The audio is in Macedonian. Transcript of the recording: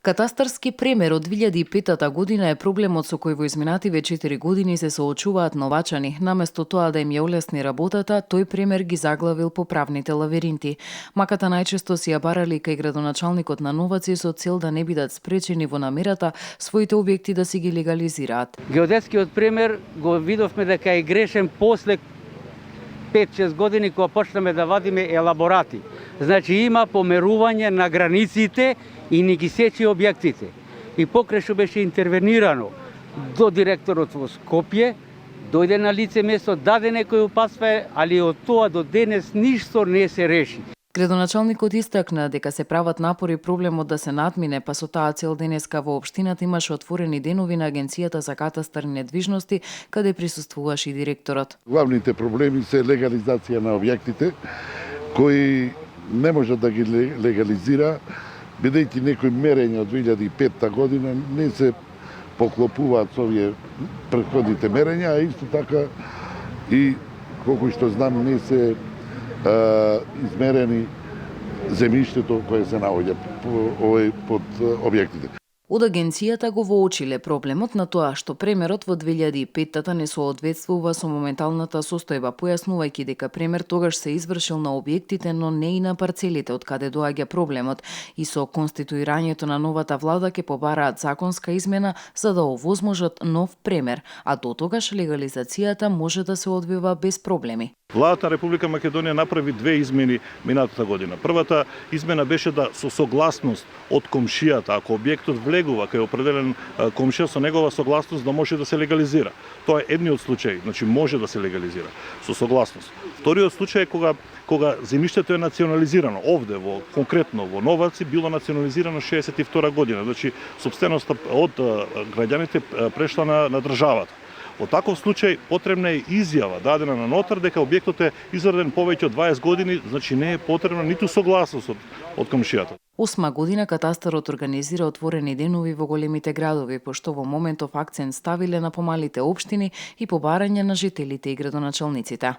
Катастарски премер од 2005 година е проблемот со кој во изминативе 4 години се соочуваат новачани. Наместо тоа да им ја улесни работата, тој премер ги заглавил по правните лавиринти. Маката најчесто си ја барали кај градоначалникот на Новаци со цел да не бидат спречени во намерата своите објекти да си ги легализираат. Геодетскиот премер го видовме дека е грешен после 5-6 години кога почнеме да вадиме елаборати. Значи има померување на границите и ни ги сечи објектите. И покрај што беше интервенирано до директорот во Скопје, дојде на лице место, даде некој упатства, али од тоа до денес ништо не се реши. Градоначалникот истакна дека се прават напори проблемот да се надмине, па со таа цел денеска во општината имаше отворени денови на Агенцијата за катастар и недвижности, каде присуствуваше и директорот. Главните проблеми се легализација на објектите, кои не можат да ги легализира, бидејќи некои мерења од 2005 година не се поклопуваат со овие претходните мерења, а исто така и, колку што знам, не се измерени земјиштето кое се наоѓа под објектите. Од агенцијата го воочиле проблемот на тоа што премерот во 2005-та не соодветствува со моменталната состојба, појаснувајќи дека премер тогаш се извршил на објектите, но не и на парцелите од каде доаѓа проблемот, и со конституирањето на новата влада ќе побараат законска измена за да овозможат нов премер, а дотогаш легализацијата може да се одвива без проблеми. Владата на Република Македонија направи две измени минатата година. Првата измена беше да со согласност од комшијата, ако објектот влегува кај определен комшија, со негова согласност да може да се легализира. Тоа е едниот случај, значи може да се легализира со согласност. Вториот случај е кога земјиштето е национализирано. Овде конкретно во Новаци било национализирано 62 година, значи сопстеноста од граѓаните прешла на државата. Во таков случај потребна е изјава дадена на нотар дека објектот е изграден повеќе од 20 години, значи не е потребна ниту согласност од комшијата. 8 година катастарот организира отворени денови во големите градови, пошто во моментов акцент ставиле на помалите општини и побарање на жителите и градоначалниците.